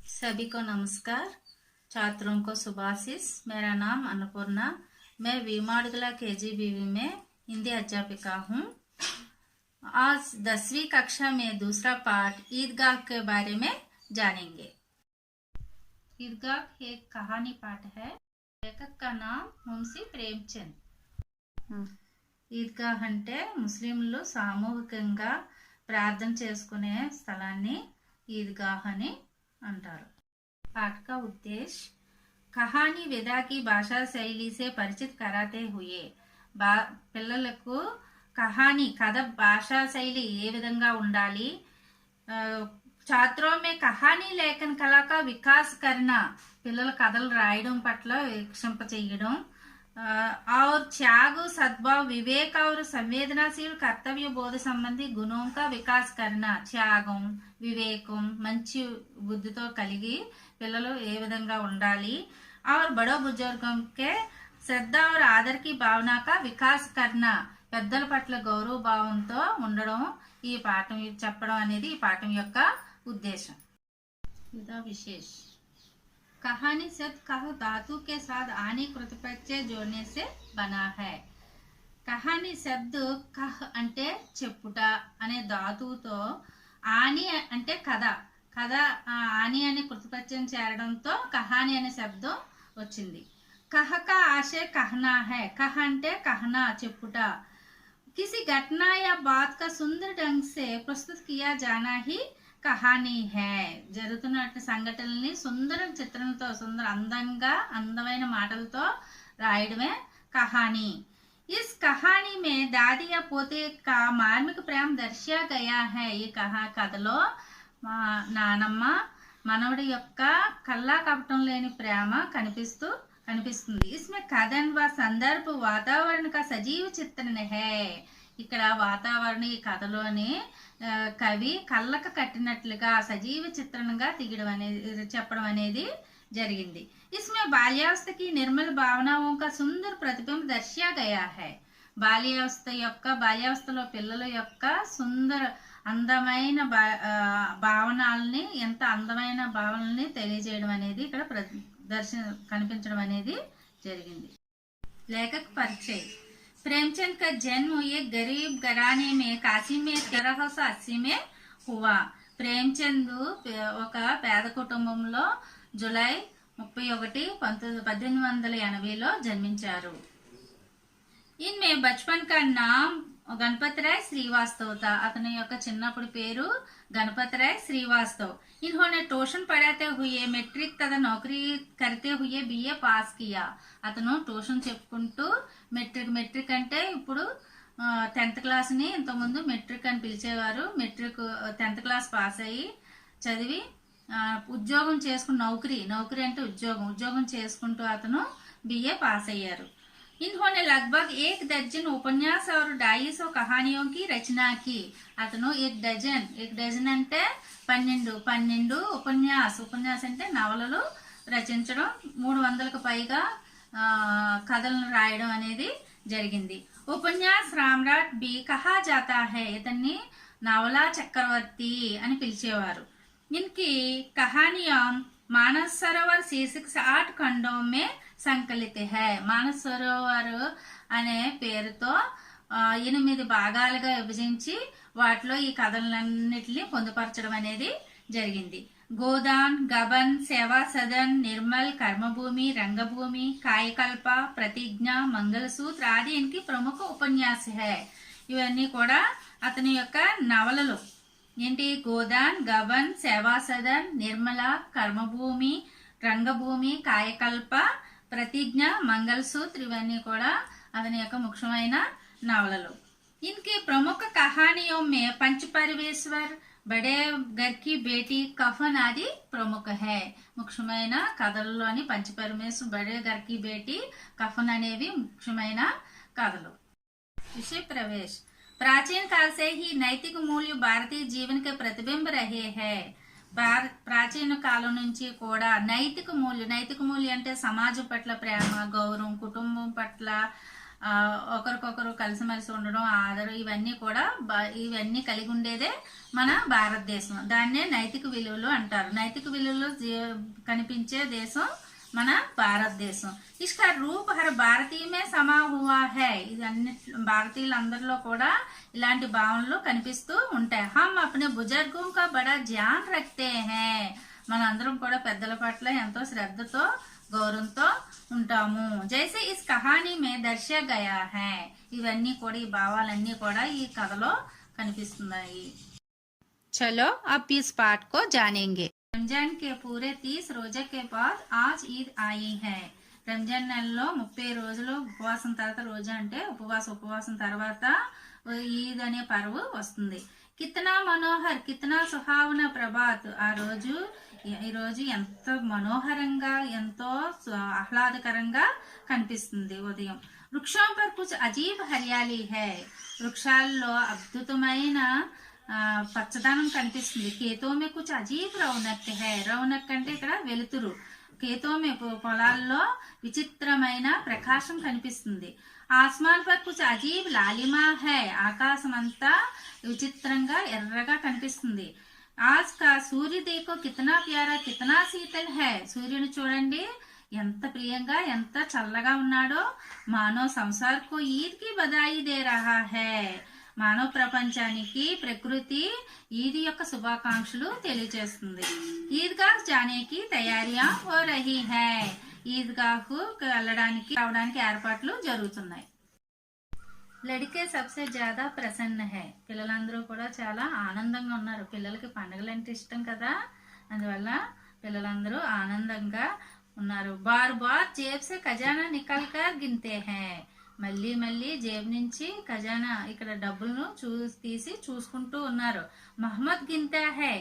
सभी को नमस्कार। छात्रों को शुभाशीष। मेरा नाम अन्नपूर्णा। मैं वीमाड़गला केजीबीवी में हिंदी अध्यापिका हूँ। आज 10वीं कक्षा में दूसरा पाठ ईदगाह के बारे में जानेंगे। ईदगाह एक कहानी पाठ है। लेखक का नाम मुंशी प्रेमचंद। ఈద్గాహ్ అంటే ముస్లింలు సామూహికంగా ప్రార్థన చేసుకునే స్థలాన్ని ఈద్గాహ్ అని అంటారు। पाठ का उद्देश्य कहानी विधा की भाषा शैली से परिचित कराते हुए పిల్లలకు కహాని కథ భాషా శైలి ఏ విధంగా ఉండాలి, छात्रों में कहानी लेखन कला का विकास करना, పిల్లల కథలు రాయడం పట్ల వికసింప చేయడం, और त्याग सद्भाव विवेक और संवेदनाशील कर्तव्य बोध संबंधी गुणों का विकास करना, త్యాగం వివేకం మంచి బుద్ధితో కలిగి పిల్లలు ఏ విధంగా ఉండాలి, और बड़ो बुजुर्गों के श्रद्धा और आदर की भावना का विकास करना, పెద్దల పట్ల గౌరవ భావంతో ఉండడం ఈ పాఠం చెప్పడం అనేది ఈ పాఠం యొక్క ఉద్దేశం। ఇదా విశేష कहानी शब्द कह धातु के साथ आनी कृतप्रत्यय जोड़ने से बना है। कहानी शब्द कह అంటే చెప్పుట అనే ధాతువుతో ఆని అంటే కథ కథ ఆని అనే కృతప్రత్యయం చేరడంతో కహాని అనే శబ్దం వచ్చింది। कह का आशय कहना है। कह అంటే कहना చెప్పుట। किसी घटना या बात का सुंदर ढंग से प्रस्तुत किया जाना ही కహానీ హై। జరుగుతున్న సంఘటనల్ని సుందర చిత్రణతో అందంగా అందమైన మాటలతో రాయడమే కహానీ। इस कहानी में दादी या पोते का मार्मिक प्रेम दर्शाया गया है। ఈ కథలో నానమ్మ మనవడి యొక్క కల్లా కపటం లేని ప్రేమ కనిపిస్తుంది। इसमें कथन व संदर्भ वातावरण का सजीव चित्रण है। ఇక్కడ వాతావరణ ఈ కథలోని కవి కళ్ళకు కట్టినట్లుగా సజీవ చిత్రణంగా తీయడం అనేది చెప్పడం అనేది జరిగింది। इसमें बाल्यावस्था की निर्मल भावनाओं का सुंदर प्रतिबिंब दर्शाया गया है। బాల్యావస్థలో పిల్లల యొక్క సుందర అందమైన భావనల్ని ఎంత అందమైన భావనల్ని తెలియజేయడం అనేది ఇక్కడ కనిపించడం అనేది జరిగింది। లేఖక పరిచయం। प्रेमचंद का जन्म एक गरीब घराने में काशी में 1380 में हुआ। ప్రేమచంద్ ఒక పేద కుటుంబంలో జూలై 31, 1880లో జన్మించారు। इनमें बचपन का नाम गणपतराय श्रीवास्तव था। अतने యొక్క చిన్నప్పుడు పేరు गणपतराय श्रीवास्तव। इन्होंने ट्यूशन पढ़ाते हुए मैट्रिक तथा नौकरी करते हुए बीए पास किया। అతను ట్యూషన్ చెప్పుకుంటూ మెట్రిక్ అంటే ఇప్పుడు 10th క్లాస్ ని ఇంతకుముందు మెట్రిక్ అని పిలిచేవారు। మెట్రిక్ 10th క్లాస్ పాస్ అయ్యి చదివి ఉద్యోగం చేసుకుని నౌకరీ అంటే ఉద్యోగం చేసుకుంటూ అతను बीए పాస్ అయ్యారు। इन्होंने लगभग 1 दर्जन उपन्यास और 250 कहानियों की रचना की। అతను 1 డజన్ అంటే 12 ఉపన్యాస్ అంటే నవలలు రచించడం, 300కు పైగా కథలను రాయడం అనేది జరిగింది। ఉపన్యాస్ రామ్రాట్ బి కహా జాతా హై। ఇతన్ని నవలా చక్రవర్తి అని పిలిచేవారు। इनकी कहानियां मानस सरोवर शीर्षक से 8 खंडों में संकलित है। మానస సరోవర్ అనే పేరుతో 8 భాగాలుగా విభజించి వాటిలో ఈ కథలన్నిటిని పొందుపరచడం అనేది జరిగింది। गोदान, गबन, सेवा सदन, निर्मल, कर्मभूमि, रंगभूमि, कायकल्प, प्रतिज्ञा, मंगलसूत्र आदि इनकी प्रमुख उपन्यास है। ఇవన్నీ కూడా అతని యొక్క నవలలు ఏంటి? గోదాన్, గబన్, సేవా సదన్, నిర్మల, కర్మభూమి, రంగభూమి, కాయకల్ప, ప్రతిజ్ఞ, మంగళసూత్ర ఇవన్నీ కూడా అతని యొక్క ముఖ్యమైన నవలలు। इनकी प्रमुख कहानियों में पंच परमेश्वर, बड़े घर की बेटी, कफन आदि प्रमुख है। ముఖ్యమైన కథల్లోని పంచపరమేశ్వర్, బడే घर की बेटी, कफन అనేవి ముఖ్యమైన కథలు। विषय प्रवेश। प्राचीन काल से ही नैतिक मूल्य भारतीय जीवन के प्रतिबिंब रहे हैं। ప్రాచీన కాలం నుంచి కూడా నైతిక మూల్యం అంటే సమాజం పట్ల ప్రేమ, గౌరవం, కుటుంబం పట్ల ఒకరికొకరు కలిసిమెలిసి ఉండడం, ఆదరం, ఇవన్నీ కలిగి ఉండేదే మన భారతదేశం. దాన్నే నైతిక విలువలు అంటారు. నైతిక విలువలు కనిపించే దేశం మన భారతదేశం. ఇస్కా రూప్ హర్ భారతీయ మే సమా హువా హై. ఇది అన్ని భారతీయులందరిలో కూడా ఇలాంటి భావనలు కనిపిస్తూ ఉంటాయి. హమ్ అప్నే బుజర్గోं का बड़ा ध्यान रखते हैं. మనందరం కూడా పెద్దల పట్ల ఎంతో శ్రద్ధతో గౌరవంతో ఉంటాము. జైసే ఇస్ కహానీ మే దర్శా గయా హై. ఇవన్నీ కూడా, ఈ భావాలన్నీ కూడా ఈ కథలో కనిపిస్తున్నాయి. చలో అబ్ ఇస్ పాఠ్ కో జానేంగే. रमजान के पूरे 30 రోజే के बाद आज ईद आई है. రంజాన్ నెలలో 30 రోజులు ఉపవాసం తర్వాత, రోజా అంటే ఉపవాసం తర్వాత ఈద్ అనే పర్వ్ వస్తుంది. కితనా మనోహర్, కితనా సుహావన ప్రభాత్. ఈ రోజు ఎంత మనోహరంగా, ఎంతో ఆహ్లాదకరంగా కనిపిస్తుంది ఉదయం. వృక్షం పర్ కుచ్ అజీబ్ హరియాలీ హై. వృక్షాల్లో అద్భుతమైన పచ్చదనం కనిపిస్తుంది. కేతోమే కుచ్ అజీబ్ రౌనక్ హై. రౌనక్ అంటే ఇక్కడ వెలుతురు. కేతోమే పొలాల్లో విచిత్రమైన ప్రకాశం కనిపిస్తుంది. ఆస్మాన్ పర్ కుచ్ అజీబ్ లాలిమా హై. ఆకాశం అంతా విచిత్రంగా ఎర్రగా కనిపిస్తుంది. ఆజ్ కా సూర్య దేకో కితనా ప్యారా కితనా శీతల్ హై. సూర్యుని చూడండి ఎంత ప్రియంగా, ఎంత చల్లగా ఉన్నాడో. మానవ సంసార్ కో ఈద్ కి బదాయి దే రహా హై. మానవ ప్రపంచానికి ప్రకృతి ఈద్ యొక్క శుభాకాంక్షలు తెలియజేస్తుంది. ఈద్గాహ్ జానేకి తయారియా హో రహీ హై. ఈద్గాహ్ రావడానికి ఏర్పాట్లు జరుగుతున్నాయి. లడికే సబ్సే జ్యాదా ప్రసన్న హై. పిల్లలందరూ కూడా చాలా ఆనందంగా ఉన్నారు. పిల్లలకి పండుగలు అంటే ఇష్టం కదా, అందువల్ల పిల్లలందరూ ఆనందంగా ఉన్నారు. బార్ బార్ జేబ్ సే ఖజానా నికల్ కర్ గిన్తే హై. మళ్ళీ జేబు నుంచి ఖజానా, ఇక్కడ డబ్బులను తీసి చూసుకుంటూ ఉన్నారు. మహమ్మద్ గిన్తా హై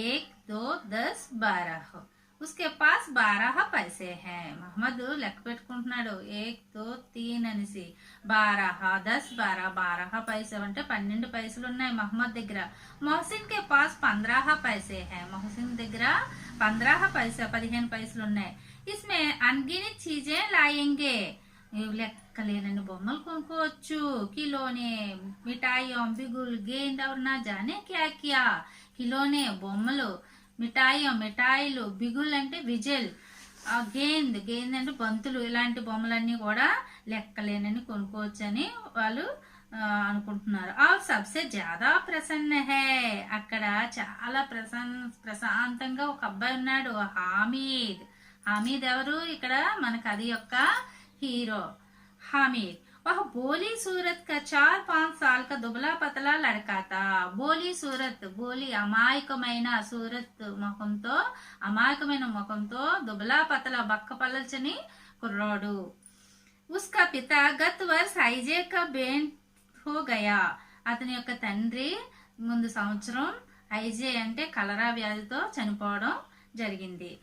1 2 10 12. ఉస్కే పాస్ 12 పైసే హై. మహమ్మద్ లెక్క పెట్టుకుంటున్నాడు 1 2 3 అనేసి. 12 10 12 12 పైసే అంటే 12 పైసలు ఉన్నాయి మహమ్మద్ దగ్గర. మొహసిన్ కే పాస్ 15 పైసే హై. మొహసిన్ దగ్గర 15 పైసా 15 పైసలు ఉన్నాయి. ఇస్మే అన్గినిత్ చీజే లాయేంగే. లెక్కలేనని బొమ్మలు కొనుక్కోవచ్చు. కిలోనే మిఠాయి, బిగుల్, గేంద్ और ना जाने क्या क्या. కిలోనే బొమ్మలు, మిఠాయిలు, బిగుల్ అంటే విజిల్, గేంద్ అంటే బంతులు, ఇలాంటి బొమ్మలన్నీ కూడా లెక్కలేనని కొనుక్కోవచ్చని వాళ్ళు అనుకుంటున్నారు. और सबसे ज्यादा प्रसन्न है. అక్కడ చాలా ప్రశాంతంగా ఒక అబ్బాయి ఉన్నాడు, హామీద్ ఎవరు? ఇక్కడ మన కథ యొక్క हीरो हामिद. वह बोली सूरत का 4-5 साल का दुबला पतला लड़का था. बोली అమాయకమైన సూరత్ ముఖంతో దుబలా పతలా బక్క పలచని కుర్రాడు. उसका पिता गत वर्ष ఐజే का बेंट हो गया. అతని యొక్క తండ్రి ముందు సంవత్సరం ఐజే అంటే కలరా వ్యాధితో చనిపోవడం జరిగింది.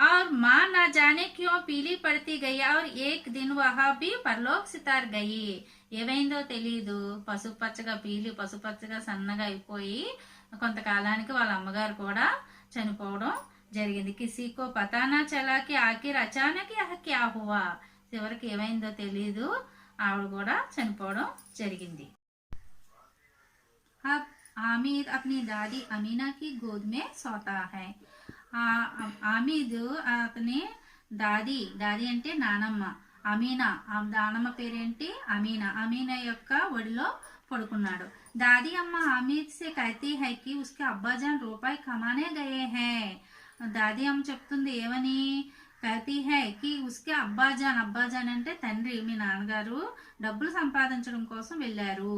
और माँ ना जाने क्यों पीली पड़ती गई और एक दिन वह भी परलोक सितार गई. ఏమైందో తెలీదు, పసుపచ్చగా సన్నగా అయిపోయి కొంతకాలానికి వాళ్ళ అమ్మగారు కూడా చనిపోవడం జరిగింది. కిసీకో పతానా చలాకి ఆఖిర్ అచానక్ యహ్ క్యా హువా. చివరికి ఏమైందో తెలీదు, ఆవిడ కూడా చనిపోవడం జరిగింది. अब हामिद अपनी दादी अमीना की गोद में सोता है. హామీద్ అతని దాది అంటే నానమ్మ, నానమ్మ పేరేంటి అమీనా యొక్క ఒడిలో పడుకున్నాడు. దాदी अम्मा हामिद से कहती है कि उसके अब्बाजान రూపాయి కమానే గయే హై. దాది అమ్మ చెప్తుంది ఏమని? कहती है कि उसके అబ్బాజాన్ అంటే తండ్రి, మీ నాన్నగారు డబ్బులు సంపాదించడం కోసం వెళ్ళారు.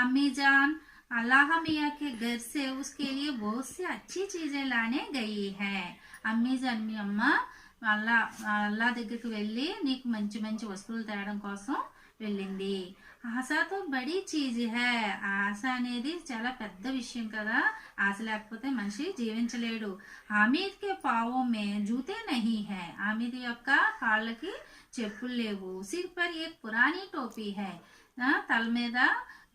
అమ్మీజాన్ अल्लाह मियाँ के घर से उसके लिए बहुत सी अच्छी चीजें लाने गई है. అమ్మీజాన్ మీ అమ్మ అల్లా దగ్గరికి వెళ్ళి నీకు మంచి మంచి వస్తువులు తేవడం కోసం వెళ్ళింది. ఆశతో బడి చీజ్ హై. ఆశ అనేది చాలా పెద్ద విషయం కదా, ఆశ లేకపోతే మనిషి జీవించలేడు. హామీద్ కే పావో మే జూతే నహీ హై. హామీద్ యొక్క కాళ్ళకి చెప్పులు లేవు. సిర్ పర్ ఏక్ పురానీ టోపీ హై. తల మీద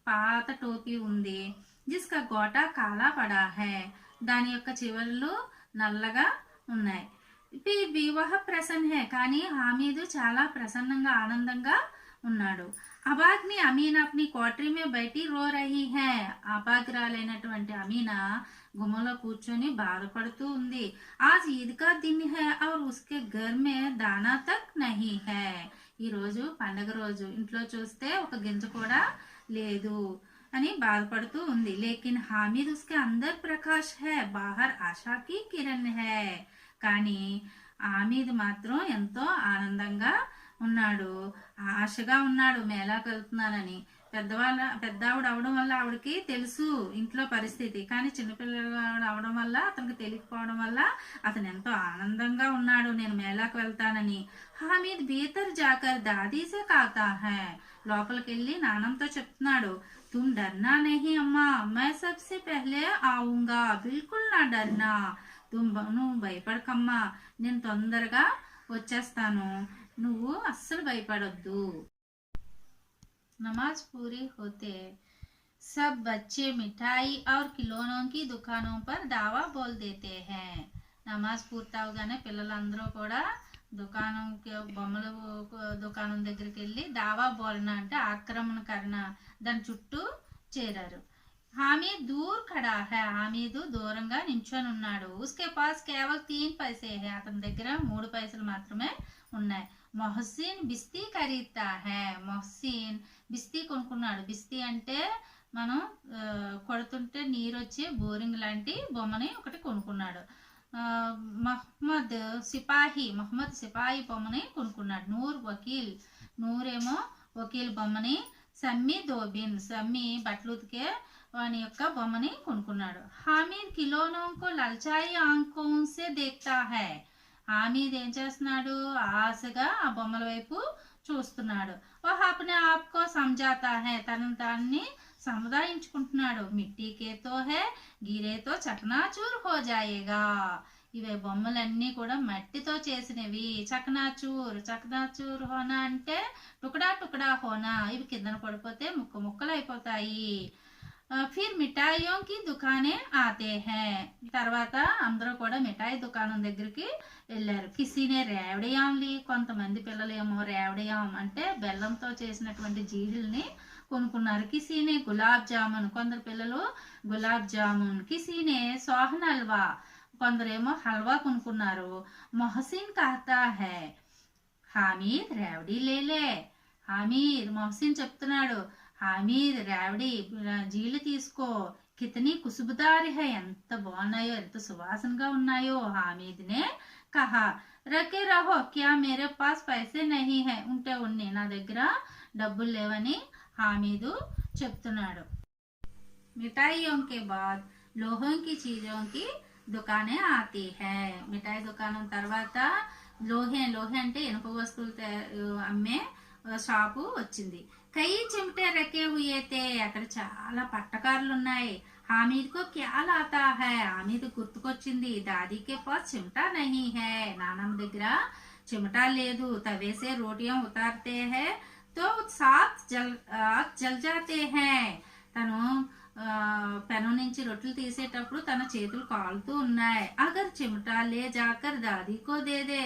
పాత టోపీ ఉంది. జిస్కా గోటా కాలా పడా హై. దాని యొక్క చివర్లు నల్లగా ఉన్నాయి. వివాహ ప్రసన్న హై. కానీ హామీద్ చాలా ప్రసన్నంగా ఆనందంగా ఉన్నాడు. అబాగ్ని అమీనా అప్ని క్వార్టరీ మే బయటి రో రహీ హై. అపాగ్రాలైనటువంటి అమీనా గుమ్మలో కూర్చొని బాధపడుతూ ఉంది. ఆజ్ ఈద్ కా దిన్ హై ఔర్ ఉస్కే ఘర్ మే దానా తక్ నహీ హై. ఈ రోజు పండగ రోజు, ఇంట్లో చూస్తే ఒక గింజ కూడా లేదు అని బాధపడుతూ ఉంది. లేకిన్ హామీద్ ఉస్కే అందర్ ప్రకాష్ హై బాహర్ ఆశా కి కిరణ్ హై. కానీ హామీద్ మాత్రం ఎంతో ఆనందంగా ఉన్నాడు, ఆశగా ఉన్నాడు మేళాకు వెళ్తున్నానని. పెద్దావిడ అవడం వల్ల ఆవిడకి తెలుసు ఇంట్లో పరిస్థితి, కానీ చిన్నపిల్లలు అవడం వల్ల అతనికి తెలియకపోవడం వల్ల అతను ఎంతో ఆనందంగా ఉన్నాడు నేను మేళాకు వెళ్తానని. హామీద్ భీతర్ జాకర్ దాదీసే కాతా హై. లోపలికి వెళ్ళి నానంతో చెప్తున్నాడు, తుమ్ డర్నా నహీ అమ్మా, మై సబ్సే పెహ్లే ఆవుంగా, బిల్కుల్ నా డర్నా. నువ్వు భయపడకమ్మా, నేను తొందరగా వచ్చేస్తాను, నువ్వు అస్సలు భయపడొద్దు. नमाज पूरी होते सब बच्चे मिठाई और खिलौनों की दुकानों पर दावा बोल देते हैं. నమాజ్ పూర్తవగానే పిల్లలందరూ కూడా దుకాణంకి బొమ్మల దుకాణం దగ్గరికి వెళ్ళి దావా బోలన అంటే ఆక్రమణకరణ దాని చుట్టూ చేరారు. హామీద్ దూర్ ఖడా హై. హామీదు దూరంగా నించొని ఉన్నాడు. ఉస్కే పాస్ కేవల్ 3 పైసే హై. అతని దగ్గర 3 పైసలు మాత్రమే ఉన్నాయి. మొహసిన్ బిస్తీ ఖరీద్తా హై. మొహసిన్ బిస్తీ కొనుక్కున్నాడు. బిస్తీ అంటే మనం కొడుతుంటే నీరు వచ్చే బోరింగ్ లాంటి బొమ్మని ఒకటి కొనుక్కున్నాడు. మహమ్మద్ సిపాహి బొమ్మని కొనుక్కున్నాడు. నూరేమో వకీల్ బొమ్మని, సమ్మి దోబిన్ బట్టలు ఉతికే వాని యొక్క బొమ్మని కొనుక్కున్నాడు. హామీద్ కిలోనోంకో లల్చాయి ఆంకోన్సే దేఖ్తా హై. హామీద్ ఏం చేస్తున్నాడు, ఆశగా ఆ బొమ్మల వైపు చూస్తున్నాడు. వహ్ అప్నే ఆప్కో సమజాతా హై. తనను తాన్ని సముదాయించుకుంటున్నాడు. మిట్టీకేతో హై గిరేతో చకనాచూర్ హో జాయేగా. ఇవే బొమ్మలన్నీ కూడా మట్టితో చేసినవి. చకనాచూర్ హోనా అంటే టుకడా హోనా. ఇవి కిందన పడిపోతే ముక్కలు అయిపోతాయి. ఫిర్ మిఠాయియోं की दुकानें आते हैं. తర్వాత అందరూ కూడా మిఠాయి దుకాణం దగ్గరికి వెళ్ళారు. కిసీనే రేవడియాం లీ. కొంతమంది పిల్లలు ఏమో రేవడియాం అంటే బెల్లంతో చేసినటువంటి జీడిల్ని కొనుక్కున్నారు. కిసీనే గులాబ్ జామున్. కొందరు పిల్లలు గులాబ్ జామున్. కిసీనే సోహన్ హల్వా. కొందరేమో హల్వా కొనుక్కున్నారు. మొహసిన్ कहता है హామీద్ రేవడి లేలే. మొహసిన్ చెప్తున్నాడు, హామీద్ రేవడి జీళ్ళు తీసుకో. కితనీ కుసుబుదారి హై. ఎంత బాగున్నాయో, ఎంత సువాసనగా ఉన్నాయో. హామీద్ నే కహా రకే రహో క్యా మేరే పాస్ పైసే నహీ హై. ఉంటే ఉన్ని, నా దగ్గర డబ్బులు లేవని హామీదు చెప్తున్నాడు. మిఠాయియోं के बाद लोहों की चीजों की దుకానే ఆతి హై. మిఠాయి దుకాణం తర్వాత లోహే అంటే ఇనుప వస్తువులు అమ్మే షాపు వచ్చింది. కై చిమటే రకే హుయేతే. అక్కడ చాలా పట్టకారులు ఉన్నాయి. హామీద్ కో క్యా లాతా హై. హామీద్ గుర్తుకొచ్చింది, దాదీకే పాస్ చిమటా నహీ హై. నానమ్మ దగ్గర చిమటా లేదు. తవేసే రోటియాం ఉతార్తే హై తో సాత్ జల్ జాతే హై. తను పెనం నుంచి రొట్టెలు తీసేటప్పుడు తన చేతులు కాలుతూ ఉన్నాయి. అగర్ చిమటా లే జాకర్ దాదీకో దేదే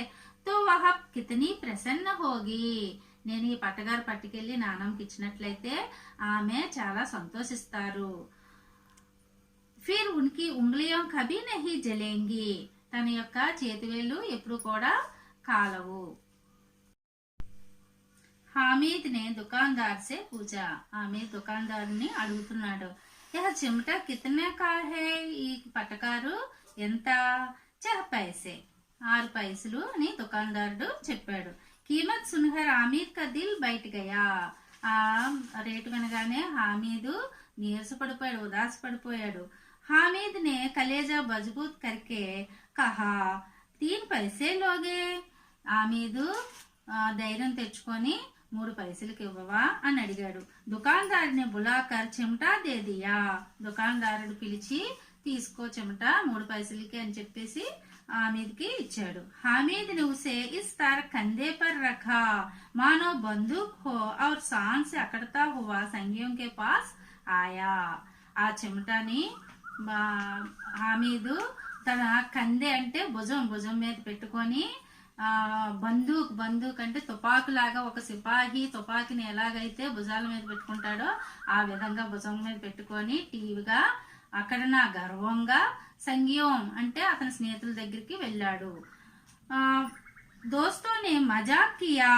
తో వహ కితనీ ప్రసన్న హోగి. నేను ఈ పట్టగారు పట్టుకెళ్ళి నాన్నమ్మకి ఇచ్చినట్లయితే ఆమె చాలా సంతోషిస్తారు. ఫిర్ ఉన్కి ఉంగ్లియోం కభీ నహీ జలేంగి. తన యొక్క చేతివేళ్లు ఎప్పుడు కూడా కాలవు. హామీద్ నే దుకాందార్ సే పూజా. హామీద్ దుకాందారుని అడుగుతున్నాడు, యహ చిమటా కితనే కా హై. ఈ పట్టకారు ఎంత? 4 పైసే, 6 పైసలు అని దుకాందారుడు చెప్పాడు. కీమత్ సున్హర్ హామీద్ కా దిల్ బయట గయా. ఆ రేటు వినగానే హామీదు నీరసపడిపోయాడు, ఉదాసపడిపోయాడు. హామీద్ నే కలేజా మజబూత్ కర్కే కహా 3 పైసే లోగే. హామీదు ధైర్యం తెచ్చుకొని 3 పైసలకి ఇవ్వవా అని అడిగాడు. దుకాందారుని బులాకర్ చిమటా దే దియా. దుకాందారుడు పిలిచి తీసుకో చిమటా 3 పైసలకి అని చెప్పేసి హామీద్కి ఇచ్చాడు. హామీద్ ने उसे इस तरह कंधे पर रखा मानो बंदूक हो और शान से अकड़ता हुआ संगियों के पास आया. ఆ చిమటాని హామీదు తన కందె అంటే భుజం మీద పెట్టుకొని బందూక్ అంటే తుపాకులాగా ఒక సిపాయి తుపాకిని ఎలాగైతే భుజాల మీద పెట్టుకుంటాడో ఆ విధంగా భుజం మీద పెట్టుకొని టీవీగా అక్కడ నా గర్వంగా సంగ్యోం అంటే అతని స్నేహితుల దగ్గరికి వెళ్ళాడు. దోస్తోనే మజాక్ కియా,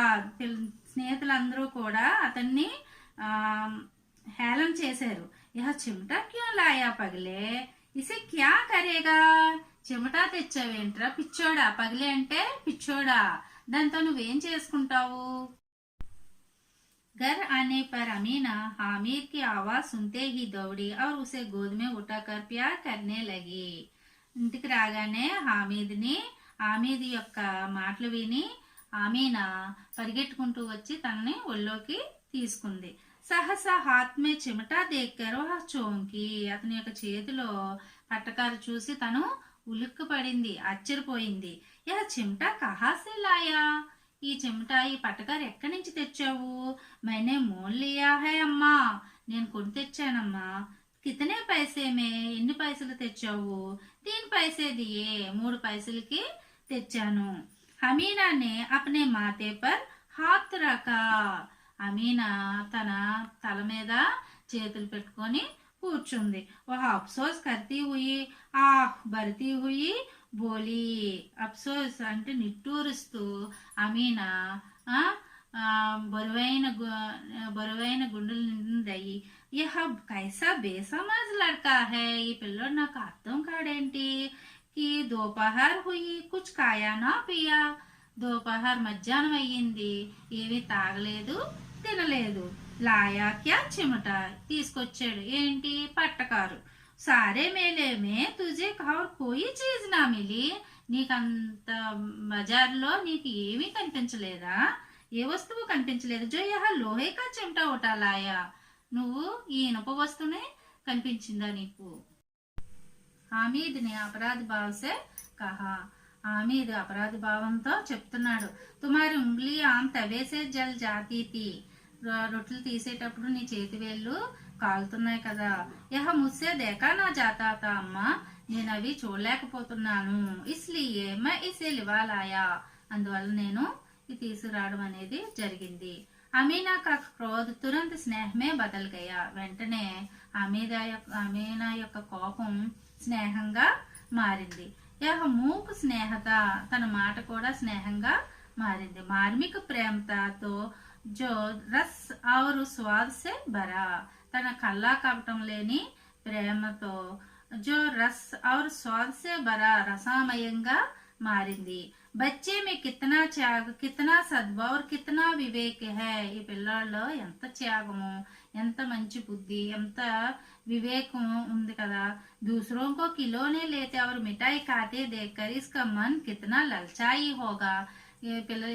స్నేహితులందరూ కూడా అతన్ని హేళన చేశారు. యహ చిమటా క్యూ లాయా పగలే, ఇసే క్యా కరేగా, చెమటా తెచ్చావేంట్రా పిచ్చోడా, పగిలే అంటే పిచ్చోడా, దాంతో నువ్వేం చేసుకుంటావు. घर आने पर अमीना हामिद की आवाज सुनते ही दौड़ी और उसे गोद में उठाकर प्यार करने लगी. ఇంటికి రాగానే హామీద్ యొక్క మాటలు విని అమీనా పరిగెట్టుకుంటూ వచ్చి తనని ఒళ్ళోకి తీసుకుంది. సహసా హాత్ మే చిమటా దేక్కర్ వహ్ చౌంకి, అతని యొక్క చేతిలో పట్టకారు చూసి తను ఉలిక్కి పడింది, ఆశ్చర్యపోయింది. యా చిమటా కహా సే లాయా, ఈ చెమటా ఈ పట్టకారు ఎక్కడి నుంచి తెచ్చావు. మైనే మోల్ లియా హై అమ్మా, నేను కొని తెచ్చానమ్మా. కితనే పైసే మే, ఎన్ని పైసలు తెచ్చావు. 3 పైసే దియే, 3 పైసలకి తెచ్చాను. అమీనా నే అప్నే మాతే పర్ హాత్ రఖా, అమీనా తన తల మీద చేతులు పెట్టుకొని కూర్చుంది. వహ అఫ్సోస్ కర్తీ హుయి ఆహ్ భర్తీ హుయి బోలి, అఫ్సోస్ అంటే నిట్టూరుస్తూ అమీనా బరువైన గుండెలు నిండాయి. యహ కైసా బేసమజ్ లడ్కా హై, ఈ పిల్లోడు నాకు అర్థం కాడేంటి. కి దోపహర్ హుయి కుచ్ కాయా నా పియా, దోపహర్ మధ్యాహ్నం అయ్యింది, ఏమీ తాగలేదు తినలేదు. లాయా క్యా చిమట, తీసుకొచ్చాడు ఏంటి పట్టకారు. సారే మేలే మే తుజే కౌర్ కోయి చీజ్ నా మిలి, నీకంత బజార్లో నీకు ఏమీ కనిపించలేదా, ఏ వస్తువు కనిపించలేదు. జో యహ లోహే కా చిమటా ఉఠా లాయా, నువ్వు ఈ ఇనుప వస్తువునే కనిపించిందా నీకు. హామీద్ నే అపరాధ భావసే కహా, హామీద్ అపరాధ భావంతో చెప్తున్నాడు. తుమారి ఉంగ్లీ ఆమ్ తవేసే జల్ జాతీ థీ, రొట్టెలు తీసేటప్పుడు నీ చేతి వేళ్ళు కాలుతున్నాయి కదా. యహ ముస్సే దేకా నా జాతా తా అమ్మా, నేను అవి చూడలేకపోతున్నాను. ఇస్లియే మే ఇసే లివాలాయా, అందువల్ల నేను ఇది తీసుకురావడం అనేది జరిగింది. అమీనా కా క్రోధ్ తురంత్ స్నేహమే బదల్ గయా, వెంటనే అమీనా యొక్క కోపం స్నేహంగా మారింది. యహ మూక్ స్నేహత, తన మాట కూడా స్నేహంగా మారింది. మార్మిక ప్రేమతో జో రస్ ఔర్ స్వాద్ సే భరా, తన కల్లా కపటం లేని ప్రేమతో జో రస్ ఔర్ స్వాద్ సే భరా, రసామయంగా మారింది. బచ్చే మే కితనా త్యాగ కితనా సద్భావ్ और కితనా వివేక్ హై, ఈ పిల్లాళ్ళలో ఎంత త్యాగము, ఎంత మంచి బుద్ధి, ఎంత వివేకం ఉంది కదా. दूसरों को खिलौने लेते और मिठाई खाते देखकर इसका मन कितना ललचाई होगा,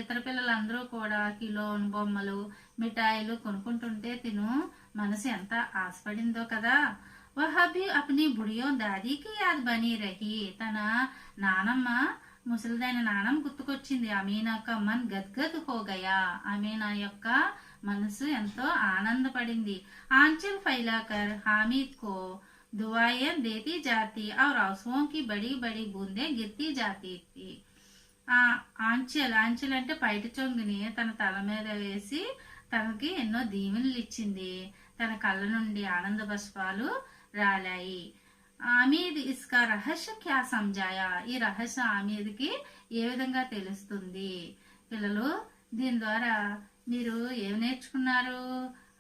ఇతర పిల్లలందరూ కూడా కిలోన్ బొమ్మలు మిఠాయిలు కొనుక్కుంటుంటే తిను మనసు ఎంత ఆశపడిందో కదా. వహ భీ అప్నీ బుడియో దాదీకి యాద్ బనీ రహి, తన నానమ్మ ముసలిదైన నానమ్మ గుర్తుకొచ్చింది. అమీనా కా మన్ గద్గద్ హో గయా, అమీనా యొక్క మనసు ఎంతో ఆనందపడింది. ఆంచల్ ఫైలాకర్ హామీద్ కో दुआएं देती जाती और आंसुओं की बड़ी बड़ी बूंदें गिरती जाती थी. ఆంచెల్ అంటే పైట చొంగుని తన తల మీద వేసి తనకి ఎన్నో దీవెనలు ఇచ్చింది. తన కళ్ళ నుండి ఆనంద బాష్పాలు రాలాయి. ఆమీద్ ఇస్కా రహస్య క్యా సంజాయా, ఈ రహస్యం ఆమీద్కి ఏ విధంగా తెలుస్తుంది. పిల్లలు, దీని ద్వారా మీరు ఏం నేర్చుకున్నారు.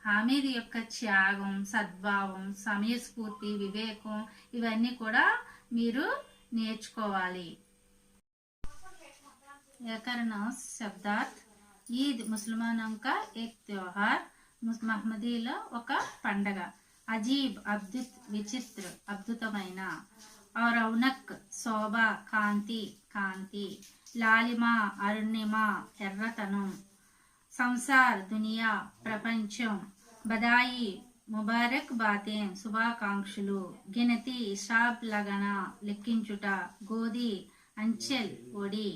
హామీద్ యొక్క త్యాగం, సద్భావం, సమయస్ఫూర్తి, వివేకం ఇవన్నీ కూడా మీరు నేర్చుకోవాలి. व्याकरण शब्दार्थ ईद मुसलमानों का एक त्योहार, మహమ్మదీలో ఒక పండగ. అజీబ్ అద్భుత్ విచిత్ర అద్భుతమైన, రౌనక్ శోభ కాంతి, లాలిమా అరుణిమ ఎర్రతనం, సంసార్ దునియా ప్రపంచం, బదాయి ముబారక్ బాతేం శుభాకాంక్షలు, గినతి షాబ్ లగన లెక్కించుట, గోది అంచెల్ ఒడి,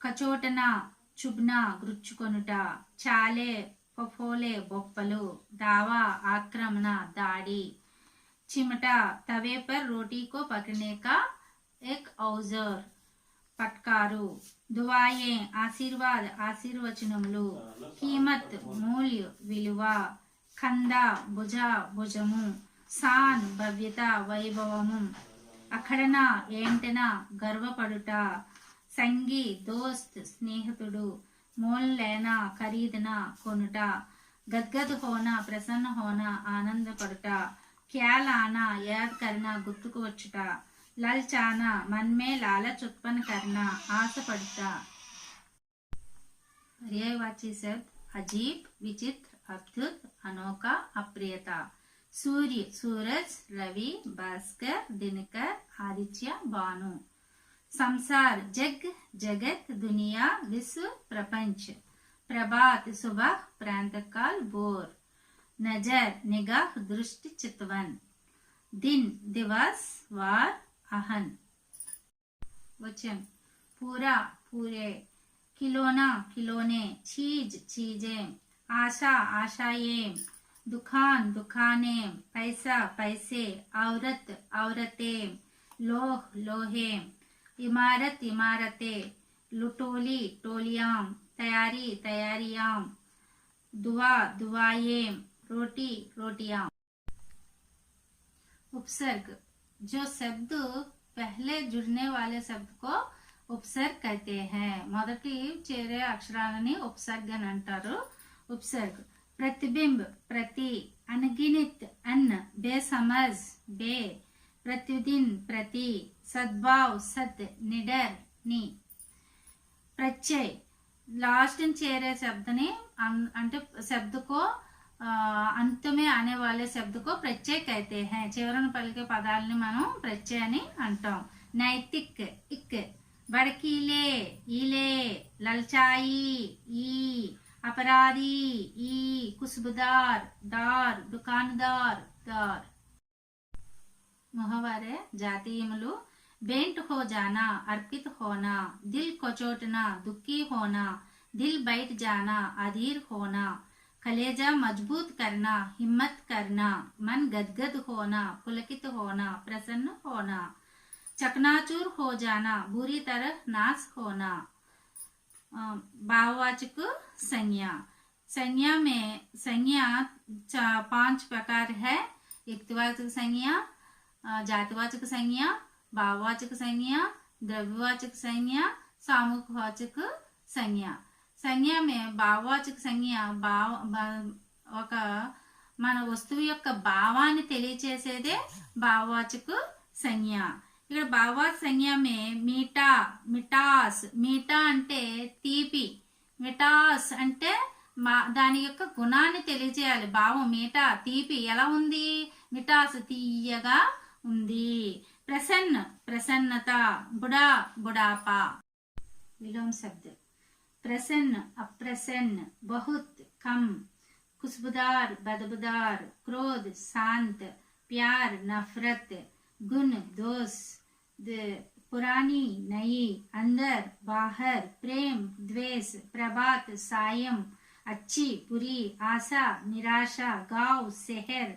కచోటన చుబ్న గ్రుచ్చుకొనుట, చాలే ఫోలే బొప్పలు, దావా ఆక్రమణ దాడి, చిమట తవే పర్ రోటీ కో పకనే కా ఎక్ ఔజర్, పట్కారు, దువాయే ఆశీర్వాద్ ఆశీర్వచనములు, కీమత్ మూల్య విలువ, ఖండ భుజ భుజము, సాన్ భవ్యత వైభవము, అఖడన ఏంటన గర్వపడుట, సంగి దోస్త్ స్నేహితుడు, मोल लेना खरीदना कोनुटा, गदगद होना प्रसन्न होना आनंद पड़ता, ख्याल आना याद करना गुर्तुकु वच्चुटा, ललचाना मन में लालच उत्पन्न करना आस पड़ता। पर्यायवाची शब्द अजीब, विचित्र, अद्भुत, अनोखा, अप्रियता। सूर्य सूरज, रवि, भास्कर, दिनकर, आदित्य, भानु। संसार जग, जगत, दुनिया, विश्व, प्रपंच। प्रभात सुबह, प्रातःकाल, भोर। नजर निगाह, दृष्टि, चितवन। दिन दिवस, वार, अहन। वचन पूरा पूरे, खिलौना खिलौने, चीज चीजें, आशा आशाएं, दुकान दुकानें, पैसा पैसे, औरत औरतें, लोह लोहे, इमारत इमारतें, लुटोली टोलियां, तैयारी तैयारियां, दुआ दुआएं, रोटी रोटियां। उपसर्ग, जो शब्द पहले जुड़ने वाले शब्द को उपसर्ग कहते हैं। మొదటి చేరే అక్షరాలని ఉపసర్గ అని అంటారు। उपसर्ग प्रतिबिंब प्रति, अनगिनत अन्न, बेसमझ बे, प्रतिदिन प्रति, सद्भाव सत, निडर नी। प्रत्यय लास्ट చేరే శబ్దని అంటే शब्द को अंत में आने वाले शब्द को प्रत्यय कहते हैं। చివరన పలికే పదాలని మనం ప్రత్యయ అని అంటాం। नैतिक इक, बड़कीले ఈలే, ललचाई ఈ, अपराधी ई, खुशबूदार दार, दुकानदार दार। मुहावरे जातीयमुलु बेंट हो जाना, अर्पित होना, दिल कोचोटना, दुखी होना, दिल बैठ जाना, अधीर होना, कलेजा मजबूत करना, हिम्मत करना, मन गदगद होना, पुलकित होना, प्रसन्न होना, चकनाचूर हो जाना, बुरी तरह नाश होना। भाववाचक संज्ञा, संज्ञा में संज्ञा 5 प्रकार है। युक्तिवाचक संज्ञा, जातिवाचक संज्ञा, भाववाचक संज्ञा, द्रव्यवाचक संज्ञा, सामूहिकवाचक संज्ञा। संज्ञा में भाववाचक संज्ञा ఒక మన వస్తువు యొక్క భావాన్ని తెలియచేసేదే భావవాచక సంజ్ఞ। ఇక్కడ భావవాచక సంజ్ఞ మే మీఠా మిఠాస్, మీఠా అంటే తీపి, మిఠాస్ అంటే దాని యొక్క గుణాన్ని తెలియజేయాలి। భావం మీఠా తీపి ఎలా ఉంది, మిఠాస్ తీయగా ఉంది। प्रसन्न प्रसन्नता, बुढ़ा बुढ़ापा। विलोम शब्द प्रसन्न अप्रसन्न, बहुत कम, खुशबूदार बदबूदार, क्रोध शांत, प्यार नफरत, गुण दोष, पुरानी नई, अंदर बाहर, प्रेम द्वेष, प्रभात सायं, अच्छी बुरी, आशा निराशा, गांव शहर,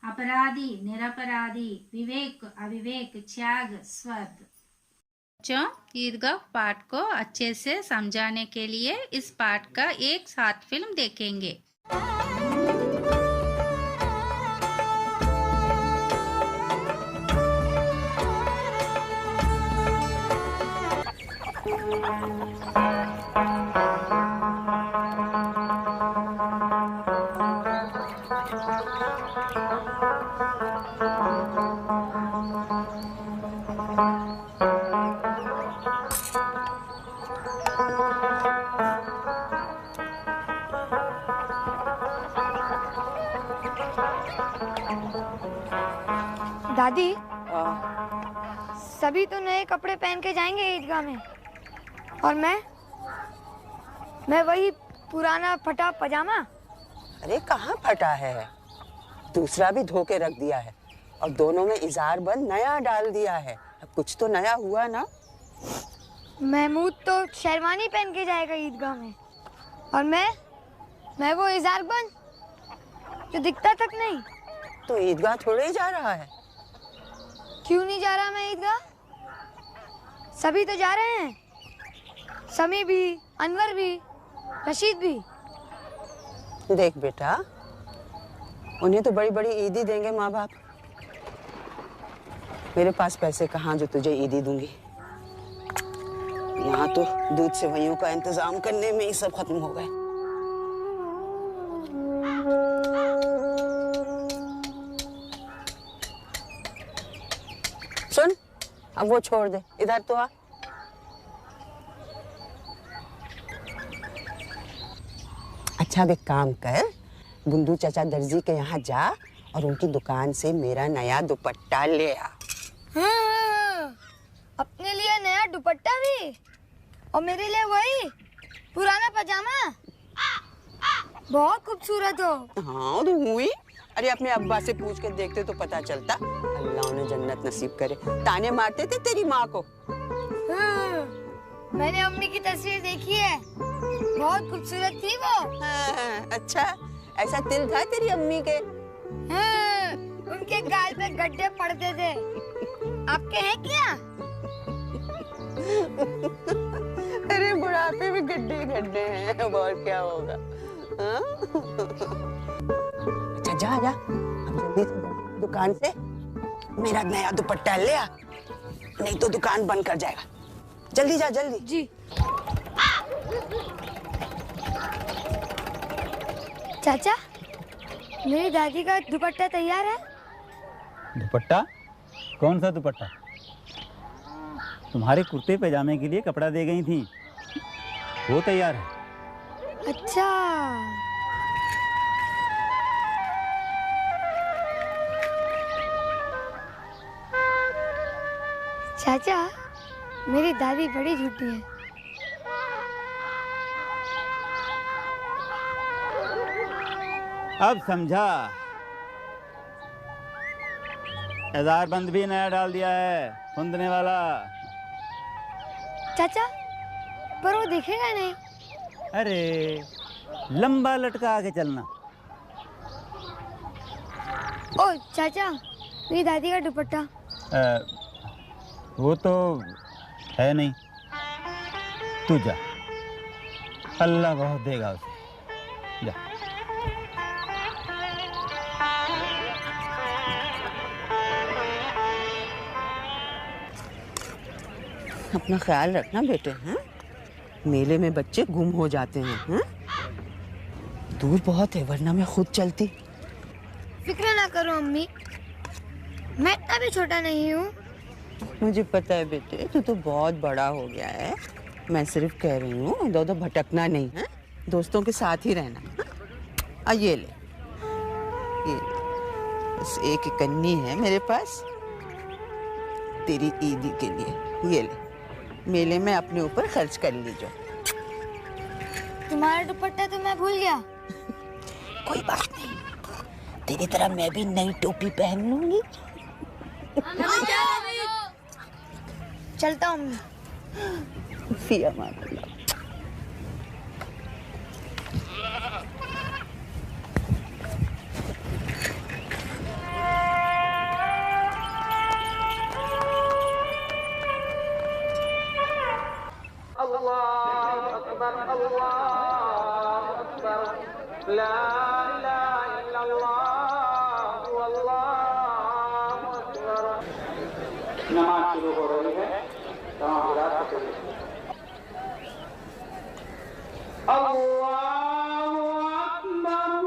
अपराधी निरपराधी, विवेक अविवेक, त्याग स्वर्ग। बच्चों, ईदगाह पाठ को अच्छे से समझाने के लिए इस पाठ का एक साथ फिल्म देखेंगे। दादी, सभी तो नए कपड़े पहन के जाएंगे ईदगाह में, और मैं वही पुराना फटा पजामा। अरे कहाँ फटा है, दूसरा भी धो के रख दिया है और दोनों में इजार बंद नया डाल दिया है। कुछ तो नया हुआ ना। महमूद तो शेरवानी पहन के जाएगा ईदगाह में, और मैं वो इजार बंद जो दिखता तक नहीं। तो ईदगाह थोड़े ही जा रहा है। क्यों नहीं जा रहा मैं ईदगाह? सभी तो जा रहे हैं। समी भी, अनवर भी, रशीद भी। देख बेटा, उन्हें तो बड़ी बड़ी ईदी देंगे माँ बाप। मेरे पास पैसे कहाँ जो तुझे ईदी दूंगी। यहाँ तो दूध सेवइयों का इंतजाम करने में ही सब खत्म हो गए। सुन, अब वो छोड़ दे, इधर तो आ। अच्छा, अब एक काम कर, बुंदू चाचा दर्जी के यहाँ जा और उनकी दुकान से मेरा नया दुपट्टा ले आ। अपने लिए नया दुपट्टा भी और मेरे लिए वही पुराना पजामा। बहुत खूबसूरत हो। हाँ तो हुई। अरे अपने अब्बा से पूछ के देखते तो पता चलता। अल्लाह उन्हें जन्नत नसीब करे। ताने मारते थे तेरी माँ को। मैंने अम्मी की तस्वीर देखी है, बहुत खूबसूरत थी वो। हाँ, अच्छा, ऐसा तिल था तेरी अम्मी के? हाँ, उनके गाल पे गड्ढे पड़ते थे। आपके हैं क्या? अरे बुढ़ापे में गड्ढे गड्ढे हैं, और क्या होगा? हाँ? अच्छा जा जा, अब जल्दी से दुकान से मेरा नया दुपट्टा ले आ, नहीं तो दुकान बंद कर जाएगा। जल्दी जा, जल्दी। जी। चाचा, मेरी दादी का दुपट्टा तैयार है। दुपट्टा? कौन सा दुपट्टा? तुम्हारे कुर्ते पैजामे के लिए कपड़ा दे गई थी, वो तैयार है। अच्छा। चाचा, मेरी दादी बड़ी झूठी है। अब समझा। एजार बंद भी नया डाल दिया है, फुंदने वाला। चाचा, पर वो दिखेगा नहीं। अरे लंबा लटका के चलना। ओ चाचा, मेरी दादी का दुपट्टा। वो तो है नहीं, तू जा, अल्लाह बहुत देगा उसे। जा। अपना ख्याल रखना बेटे। हैं, मेले में बच्चे गुम हो जाते हैं। हैं, दूर बहुत है, वरना मैं खुद चलती। फिक्र ना करो अम्मी, मैं इतना भी छोटा नहीं हूँ। मुझे पता है बेटे, तू तो बहुत बड़ा हो गया है। मैं सिर्फ कह रही हूँ, इधर उधर भटकना नहीं है, दोस्तों के साथ ही रहना। ये ले, ये ले। बस एक कन्नी है मेरे पास तेरी ईदी के लिए। ये ले, मेले में अपने ऊपर खर्च कर लीजिए। तुम्हारा दुपट्टा तो मैं भूल गया। कोई बात नहीं, तेरी तरह मैं भी नई टोपी पहन लूंगी। चलता हूँ। फिया माना। नमाज शुरू हो रही है, अल्लाहु अकबर,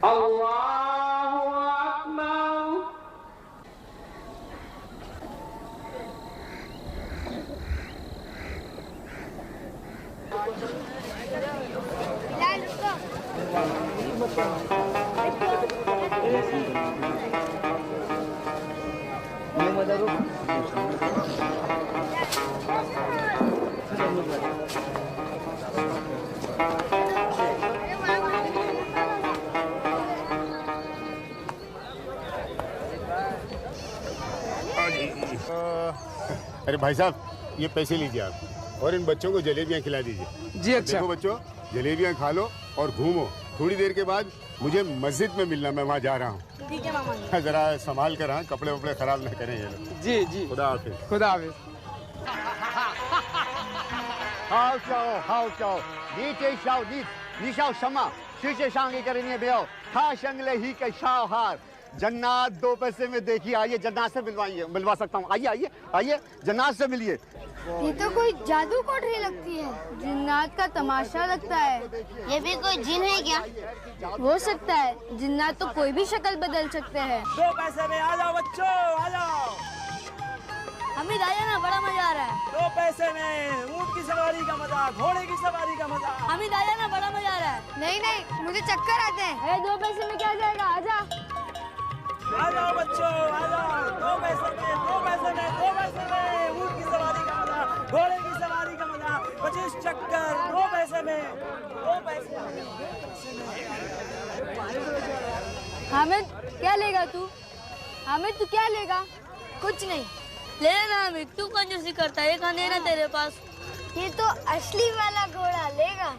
अल्लाहु अकबर। अरे भाई साहब, ये पैसे लीजिए आप और इन बच्चों को जलेबियाँ खिला दीजिए। जी अच्छा। देखो बच्चों, जलेबियाँ खा लो और घूमो। थोड़ी देर के बाद मुझे मस्जिद में मिलना, मैं वहाँ जा रहा हूँ। ठीक है मामा। जरा संभाल कर, हाँ, कपड़े वपड़े खराब न करें ये लोग। जी जी, खुदा हाफिज। खुदा हाफिज। 好笑，好笑！你这小你笑什么？世界上一个人也没有，他生了一个小孩。जन्नत 2 पैसे में देखिए, आइए जन्नत से मिलवा सकता हूँ। आइए आइए आइए जन्नत से मिलिए। ये तो कोई जादू कोठरी लगती है, जिन्नात का तमाशा लगता है। ये भी कोई जिन है क्या? हो सकता है, जिन्नात तो कोई भी शक्ल बदल सकते हैं। 2 पैसे में आ जाओ बच्चों, आ जाओ। हमें आया ना, बड़ा मजा आ रहा है। 2 पैसे में ऊँट की सवारी का मजा, घोड़े की सवारी का मजा। हमें आया ना, बड़ा मजा आ रहा है। नहीं नहीं, मुझे चक्कर आते हैं। अरे 2 पैसे में क्या जाएगा, आजा। आ जाओ बच्चों, आ जाओ। 2 पैसे में, 2 पैसे में, 2 पैसे में ऊँट की सवारी का मजा, घोड़े की सवारी का मजा। 25 चक्कर 2 पैसे में, 2 पैसे में। हामिद क्या लेगा तू? हामिद तू क्या लेगा? कुछ नहीं। ले ना हामिद, तू कंजूसी करता है, एक आने ना तेरे पास। ये तो असली वाला घोड़ा लेगा।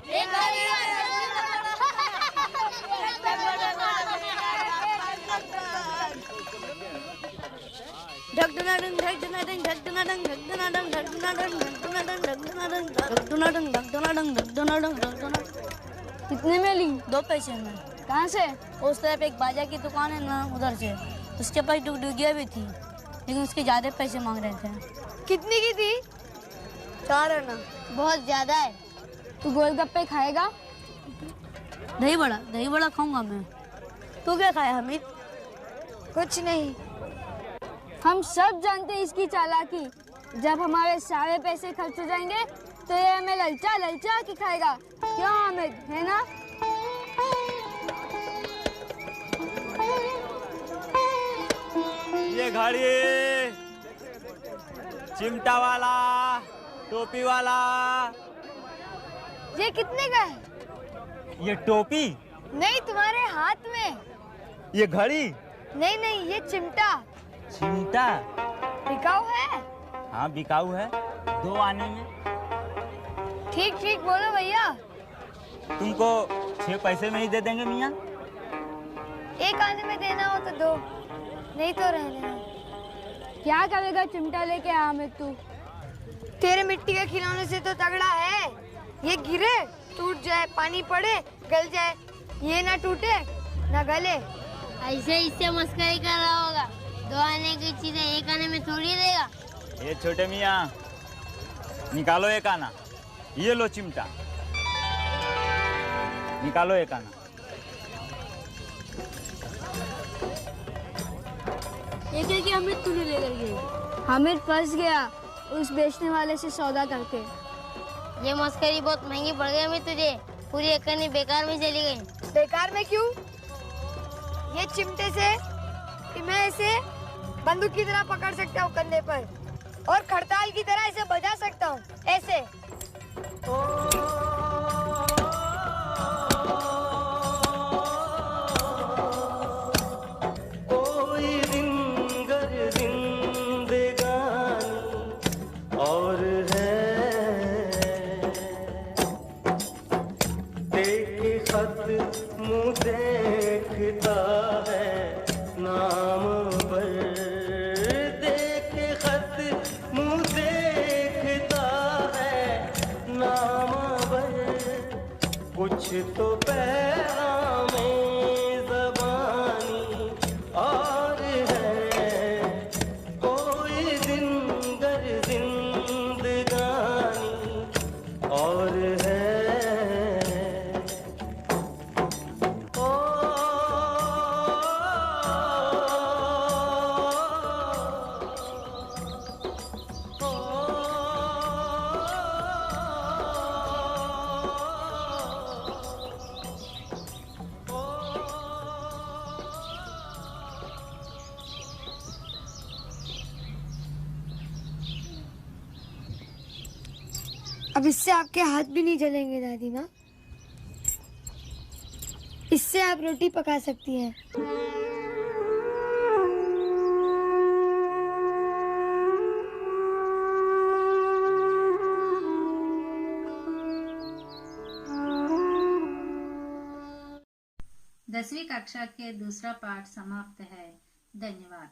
कितने में ली? 2 पैसे में। कहाँ से? उस तरफ एक बाजा की दुकान है ना, उधर से। उसके पास डुगडुगिया भी थी, लेकिन उसके ज्यादा पैसे मांग रहे थे। कितनी की थी? 4 आना। बहुत ज्यादा है। तू गोलगप्पे खाएगा? दही बड़ा खाऊंगा मैं। तू क्या खाया हमीद? कुछ नहीं। हम सब जानते हैं इसकी चालाकी। जब हमारे सारे पैसे खर्च हो जाएंगे तो ये हमें ललचा के खाएगा। क्यों हामिद, है ना? ये घड़ी, चिमटा वाला, टोपी वाला। ये कितने का है? ये टोपी, नहीं, तुम्हारे हाथ में। ये घड़ी, नहीं, ये चिमटा। चिमटा। टिकाऊ है? हाँ बिकाऊ है, 2 आने में। ठीक बोलो भैया। तुमको 6 पैसे में ही दे देंगे मियाँ। 1 आने में देना हो तो 2, नहीं तो रहने दो। क्या करेगा चिमटा लेके हामिद तू? तेरे मिट्टी के खिलौने से तो तगड़ा है। ये गिरे, टूट जाए, पानी पड़े, गल जाए। ये ना टूटे ना गले। ऐसे इससे मस्करी कर रहा होगा। 2 आने की चीजें 1 आने में थोड़ी देगा। ये छोटे मियाँ, निकालो 1 आना। ये लो चिमटा, निकालो 1 आना। ये क्या कि हामिद तूने लेकर गई? हामिद फंस गया उस बेचने वाले से सौदा करके। ये मस्करी बहुत महंगी पड़ गई हमें तुझे। पूरी 1 आने बेकार में चली गई। बेकार में क्यों? ये चिमटे से मैं इसे बंदूक की तरह पकड़ सकता हूँ कंधे पर, और खड़ताल की तरह इसे बजा सकता हूँ ऐसे। कोई रिंगर जिंदगानी और है, देखे खत मुँह देखता है नाम पर, देखे खत मुँह देखता है नाम पर। कुछ तो पैगामे ज़बानी और है, कोई जिंगर जिंदगानी और है। अब इससे आपके हाथ भी नहीं जलेंगे दादी ना। इससे आप रोटी पका सकती हैं। दसवीं कक्षा के दूसरा पाठ समाप्त है। धन्यवाद।